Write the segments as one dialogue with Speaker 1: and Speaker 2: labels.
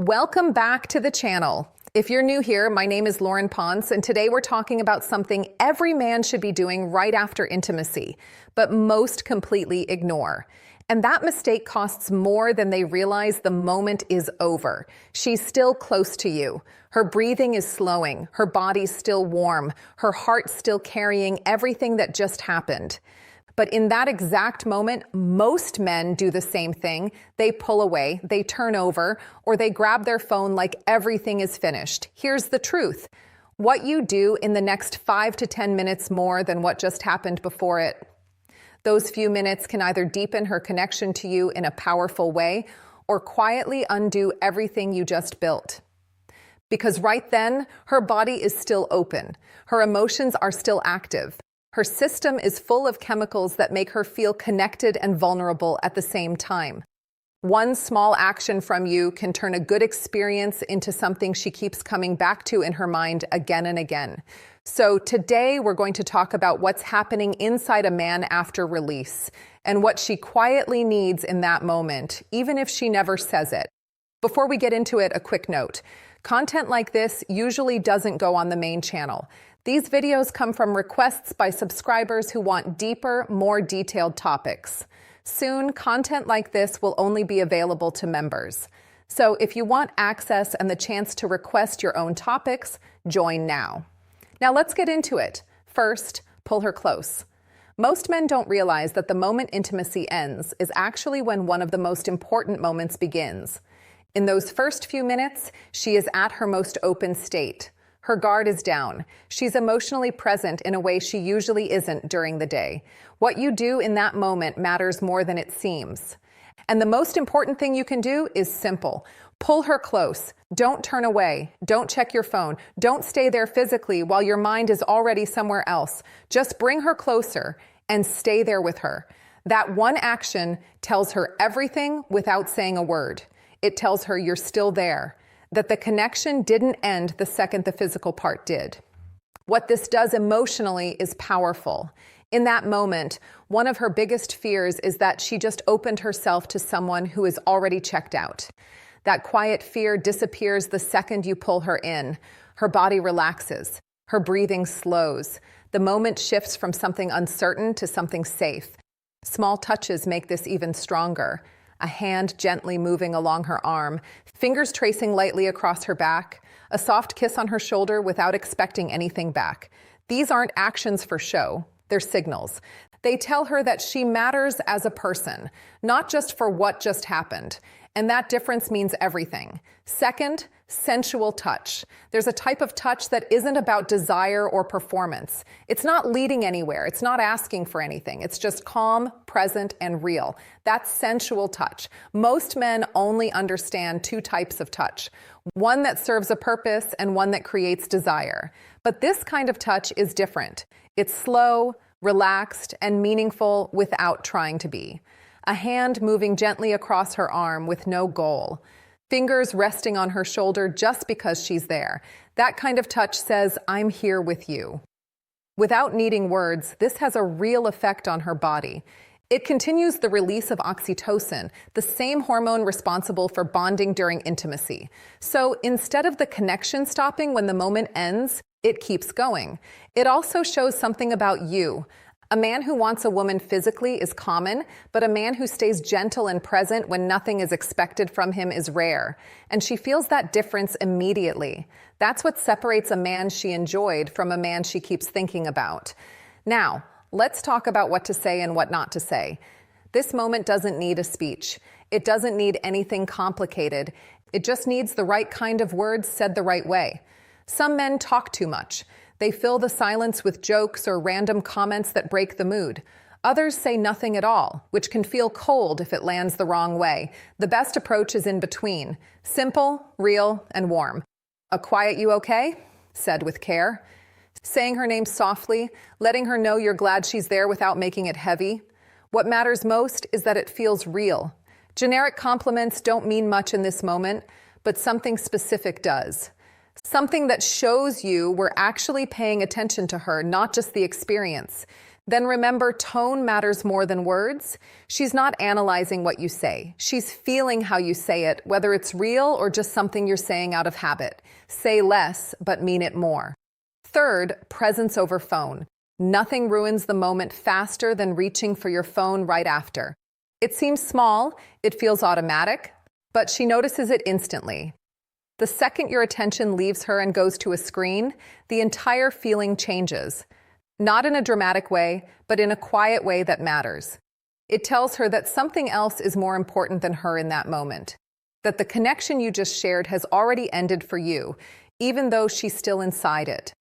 Speaker 1: Welcome back to the channel. If you're new here, my name is Lauren Ponce, and today we're talking about something every man should be doing right after intimacy, but most completely ignore. And that mistake costs more than they realize the moment is over. She's still close to you. Her breathing is slowing. Her body's still warm. Her heart's still carrying everything that just happened. But in that exact moment, most men do the same thing. They pull away, they turn over, or they grab their phone like everything is finished. Here's the truth. What you do in the next 5 to 10 minutes more than what just happened before it. Those few minutes can either deepen her connection to you in a powerful way or quietly undo everything you just built. Because right then, her body is still open. Her emotions are still active. Her system is full of chemicals that make her feel connected and vulnerable at the same time. One small action from you can turn a good experience into something she keeps coming back to in her mind again and again. So today we're going to talk about what's happening inside a man after release and what she quietly needs in that moment, even if she never says it. Before we get into it, a quick note. Content like this usually doesn't go on the main channel. These videos come from requests by subscribers who want deeper, more detailed topics. Soon, content like this will only be available to members. So if you want access and the chance to request your own topics, join now. Now let's get into it. First, pull her close. Most men don't realize that the moment intimacy ends is actually when one of the most important moments begins. In those first few minutes, she is at her most open state. Her guard is down. She's emotionally present in a way she usually isn't during the day. What you do in that moment matters more than it seems. And the most important thing you can do is simple. Pull her close. Don't turn away. Don't check your phone. Don't stay there physically while your mind is already somewhere else. Just bring her closer and stay there with her. That one action tells her everything without saying a word. It tells her you're still there, that the connection didn't end the second the physical part did. What this does emotionally is powerful. In that moment, one of her biggest fears is that she just opened herself to someone who is already checked out. That quiet fear disappears the second you pull her in. Her body relaxes. Her breathing slows. The moment shifts from something uncertain to something safe. Small touches make this even stronger. A hand gently moving along her arm, fingers tracing lightly across her back, a soft kiss on her shoulder without expecting anything back. These aren't actions for show, they're signals. They tell her that she matters as a person, not just for what just happened. And that difference means everything. Second, sensual touch. There's a type of touch that isn't about desire or performance. It's not leading anywhere. It's not asking for anything. It's just calm, present, and real. That's sensual touch. Most men only understand two types of touch. One that serves a purpose and one that creates desire. But this kind of touch is different. It's slow, relaxed, and meaningful without trying to be. A hand moving gently across her arm with no goal. Fingers resting on her shoulder just because she's there. That kind of touch says, I'm here with you. Without needing words, this has a real effect on her body. It continues the release of oxytocin, the same hormone responsible for bonding during intimacy. So instead of the connection stopping when the moment ends, it keeps going. It also shows something about you. A man who wants a woman physically is common, but a man who stays gentle and present when nothing is expected from him is rare. And she feels that difference immediately. That's what separates a man she enjoyed from a man she keeps thinking about. Now, let's talk about what to say and what not to say. This moment doesn't need a speech. It doesn't need anything complicated. It just needs the right kind of words said the right way. Some men talk too much. They fill the silence with jokes or random comments that break the mood. Others say nothing at all, which can feel cold if it lands the wrong way. The best approach is in between. Simple, real, and warm. A quiet "you okay?" said with care. Saying her name softly, letting her know you're glad she's there without making it heavy. What matters most is that it feels real. Generic compliments don't mean much in this moment, but something specific does. Something that shows you we're actually paying attention to her, not just the experience. Then remember, tone matters more than words. She's not analyzing what you say. She's feeling how you say it, whether it's real or just something you're saying out of habit. Say less, but mean it more. Third, presence over phone. Nothing ruins the moment faster than reaching for your phone right after. It seems small, it feels automatic, but she notices it instantly. The second your attention leaves her and goes to a screen, the entire feeling changes. Not in a dramatic way, but in a quiet way that matters. It tells her that something else is more important than her in that moment. That the connection you just shared has already ended for you, even though she's still inside it.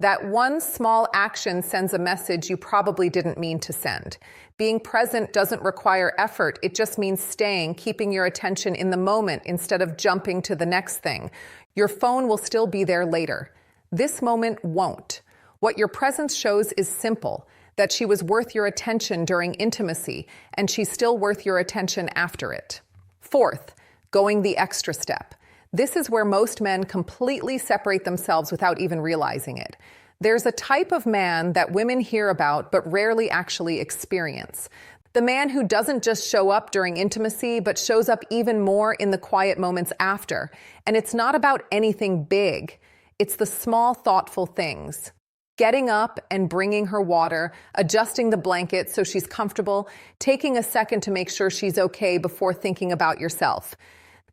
Speaker 1: That one small action sends a message you probably didn't mean to send. Being present doesn't require effort. It just means staying, keeping your attention in the moment instead of jumping to the next thing. Your phone will still be there later. This moment won't. What your presence shows is simple, that she was worth your attention during intimacy, and she's still worth your attention after it. Fourth, going the extra step. This is where most men completely separate themselves without even realizing it. There's a type of man that women hear about but rarely actually experience. The man who doesn't just show up during intimacy, but shows up even more in the quiet moments after. And it's not about anything big. It's the small, thoughtful things. Getting up and bringing her water, adjusting the blanket so she's comfortable, taking a second to make sure she's okay before thinking about yourself.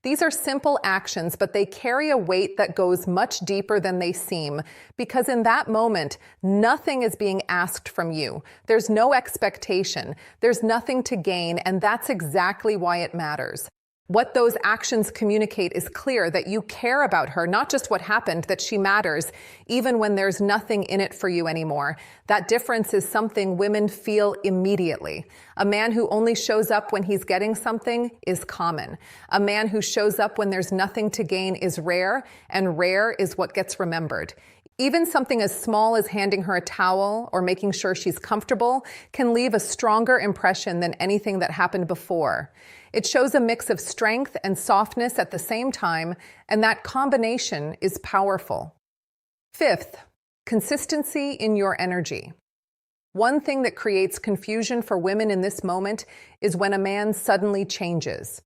Speaker 1: These are simple actions, but they carry a weight that goes much deeper than they seem, because in that moment, nothing is being asked from you. There's no expectation. There's nothing to gain, and that's exactly why it matters. What those actions communicate is clear, that you care about her, not just what happened, that she matters, even when there's nothing in it for you anymore. That difference is something women feel immediately. A man who only shows up when he's getting something is common. A man who shows up when there's nothing to gain is rare, and rare is what gets remembered. Even something as small as handing her a towel or making sure she's comfortable can leave a stronger impression than anything that happened before. It shows a mix of strength and softness at the same time, and that combination is powerful. Fifth, consistency in your energy. One thing that creates confusion for women in this moment is when a man suddenly changes.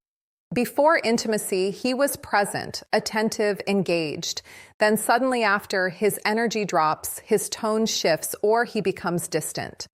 Speaker 1: Before intimacy, he was present, attentive, engaged. Then suddenly after, his energy drops, his tone shifts, or he becomes distant.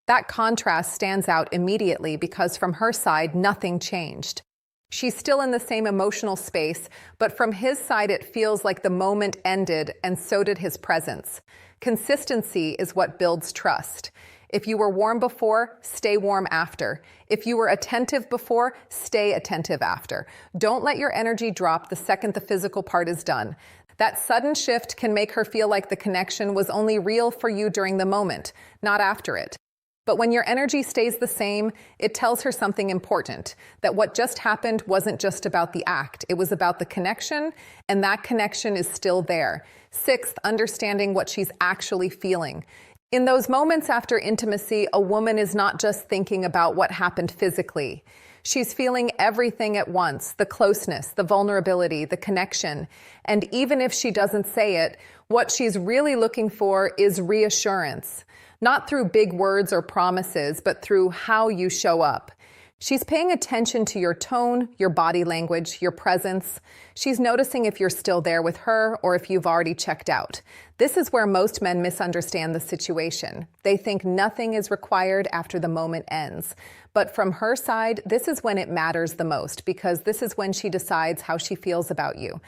Speaker 1: That contrast stands out immediately because from her side, nothing changed. She's still in the same emotional space, but from his side, it feels like the moment ended, and so did his presence. Consistency is what builds trust. If you were warm before, stay warm after. If you were attentive before, stay attentive after. Don't let your energy drop the second the physical part is done. That sudden shift can make her feel like the connection was only real for you during the moment, not after it. But when your energy stays the same, it tells her something important, that what just happened wasn't just about the act. It was about the connection, and that connection is still there. Sixth, understanding what she's actually feeling. In those moments after intimacy, a woman is not just thinking about what happened physically. She's feeling everything at once, the closeness, the vulnerability, the connection. And even if she doesn't say it, what she's really looking for is reassurance. Not through big words or promises, but through how you show up. She's paying attention to your tone, your body language, your presence. She's noticing if you're still there with her or if you've already checked out. This is where most men misunderstand the situation. They think nothing is required after the moment ends. But from her side, this is when it matters the most, because this is when she decides how she feels about you.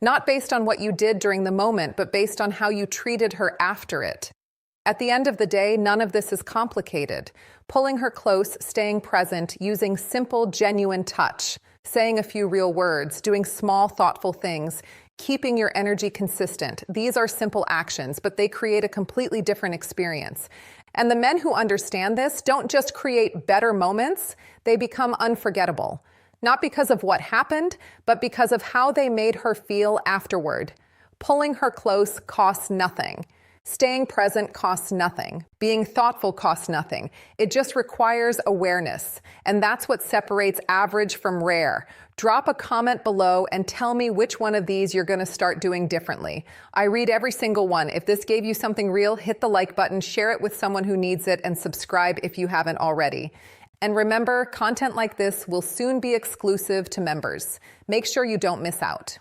Speaker 1: Not based on what you did during the moment, but based on how you treated her after it. At the end of the day, none of this is complicated. Pulling her close, staying present, using simple, genuine touch, saying a few real words, doing small, thoughtful things, keeping your energy consistent. These are simple actions, but they create a completely different experience. And the men who understand this don't just create better moments, they become unforgettable. Not because of what happened, but because of how they made her feel afterward. Pulling her close costs nothing. Staying present costs nothing. Being thoughtful costs nothing. It just requires awareness. And that's what separates average from rare. Drop a comment below and tell me which one of these you're going to start doing differently. I read every single one. If this gave you something real, hit the like button, share it with someone who needs it, and subscribe if you haven't already. And remember, content like this will soon be exclusive to members. Make sure you don't miss out.